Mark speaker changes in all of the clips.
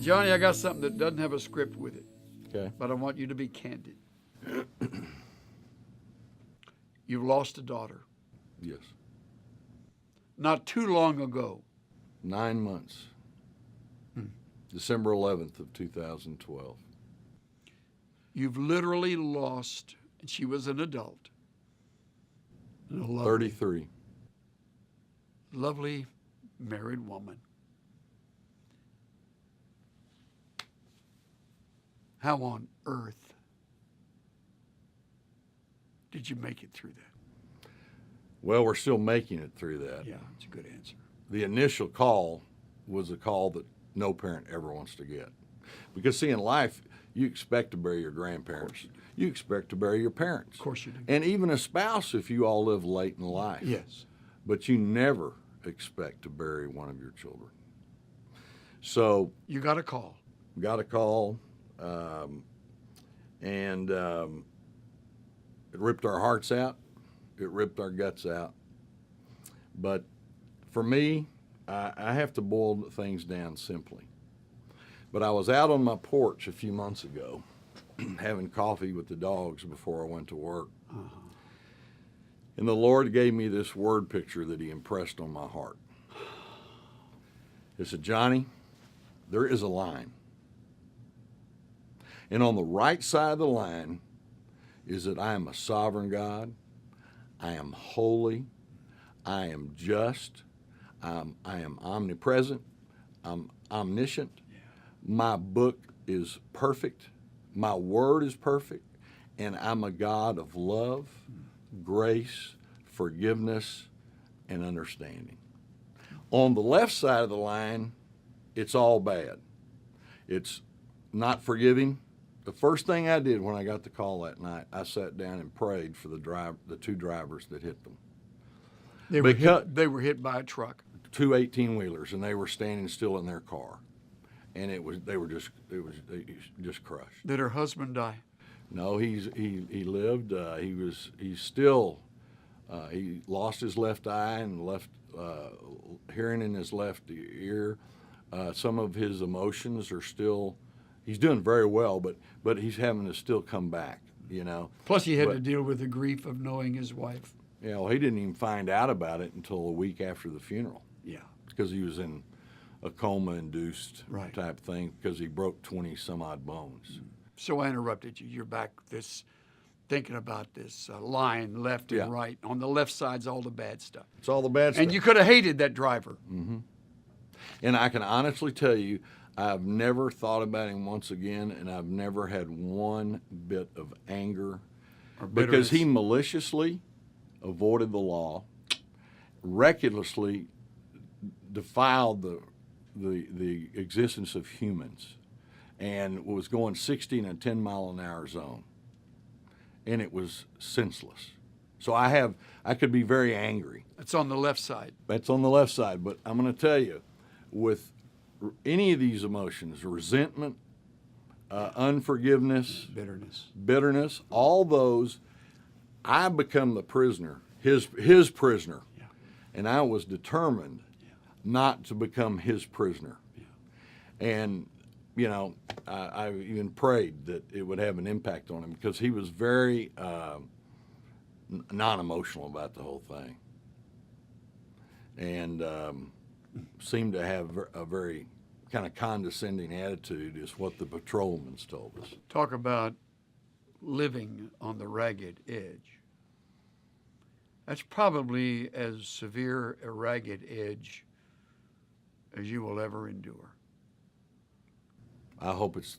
Speaker 1: Johnny, I got something that doesn't have a script with it,
Speaker 2: Okay.
Speaker 1: but I want you to be candid. You've lost a daughter.
Speaker 2: Yes.
Speaker 1: Not too long ago.
Speaker 2: 9 months. December 11th of 2012.
Speaker 1: You've literally lost, and she was an adult. And a lovely,
Speaker 2: 33.
Speaker 1: lovely married woman. How on earth did you make it through that?
Speaker 2: Well, we're still making it through that.
Speaker 1: Yeah, it's a good answer.
Speaker 2: The initial call was a call that no parent ever wants to get. Because, see, in life, you expect to bury your grandparents. You expect to bury your parents.
Speaker 1: Of course you do.
Speaker 2: And even a spouse if you all live late in life.
Speaker 1: Yes.
Speaker 2: But you never expect to bury one of your children. So
Speaker 1: You got a call.
Speaker 2: got a call, and it ripped our hearts out. It ripped our guts out. But for me, I have to boil things down simply. But I was out on my porch a few months ago having coffee with the dogs before I went to work. And the Lord gave me this word picture that he impressed on my heart. He said, Johnny, there is a line. And on the right side of the line is that I am a sovereign God. I am holy. I am just. I am omnipresent. I'm omniscient. My book is perfect. My word is perfect. And I'm a God of love, grace, forgiveness, and understanding. On the left side of the line, it's all bad. It's not forgiving. The first thing I did when I got the call that night, I sat down and prayed for the two drivers that hit them.
Speaker 1: They were hit by a truck.
Speaker 2: Two 18-wheelers, and they were standing still in their car, and they just crushed.
Speaker 1: Did her husband die?
Speaker 2: No, he lived. He lost his left eye and left hearing in his left ear. Some of his emotions are still. He's doing very well, but he's having to still come back. You know.
Speaker 1: Plus, he had to deal with the grief of knowing his wife.
Speaker 2: Yeah, well, he didn't even find out about it until a week after the funeral.
Speaker 1: Yeah.
Speaker 2: Because he was in a coma-induced
Speaker 1: Right.
Speaker 2: type thing because he broke 20-some-odd bones.
Speaker 1: So I interrupted you. You're back thinking about this line left
Speaker 2: Yeah.
Speaker 1: and right. On the left side's all the bad stuff.
Speaker 2: It's all the bad stuff.
Speaker 1: And you could have hated that driver.
Speaker 2: And I can honestly tell you, I've never thought about him once again, and I've never had one bit of anger
Speaker 1: Or
Speaker 2: because he
Speaker 1: bitterness.
Speaker 2: maliciously avoided the law, recklessly defiled the existence of humans, and was going 60 in a 10-mile-an-hour zone, and it was senseless. So I could be very angry.
Speaker 1: It's on the left side.
Speaker 2: That's on the left side, but I'm going to tell you, with any of these emotions, resentment, unforgiveness, bitterness, all those, I become the prisoner, his prisoner,
Speaker 1: Yeah.
Speaker 2: and I was determined not to become his prisoner.
Speaker 1: Yeah.
Speaker 2: And, you know, I even prayed that it would have an impact on him because he was very non-emotional about the whole thing, and seemed to have a very kind of condescending attitude is what the patrolmen's told us.
Speaker 1: Talk about living on the ragged edge. That's probably as severe a ragged edge as you will ever endure.
Speaker 2: I hope it's,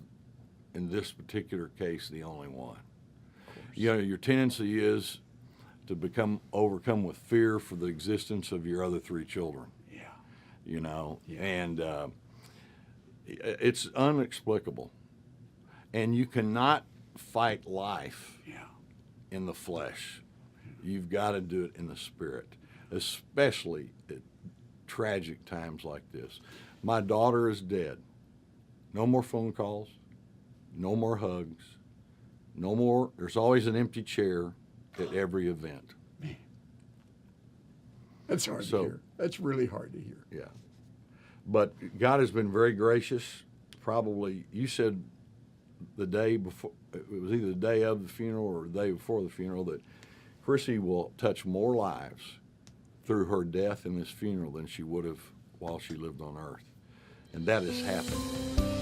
Speaker 2: in this particular case, the only one. You know, your tendency is to overcome with fear for the existence of your other three children.
Speaker 1: Yeah.
Speaker 2: You know,
Speaker 1: Yeah.
Speaker 2: and it's inexplicable. And you cannot fight life
Speaker 1: Yeah.
Speaker 2: in the flesh. You've got to do it in the spirit, especially at tragic times like this. My daughter is dead. No more phone calls, no more hugs, no more. There's always an empty chair at every event.
Speaker 1: Man. That's hard to hear. That's really hard to hear.
Speaker 2: Yeah. But God has been very gracious probably, you said the day before, it was either the day of the funeral or the day before the funeral, that Chrissy will touch more lives through her death in this funeral than she would have while she lived on earth. And that is happening.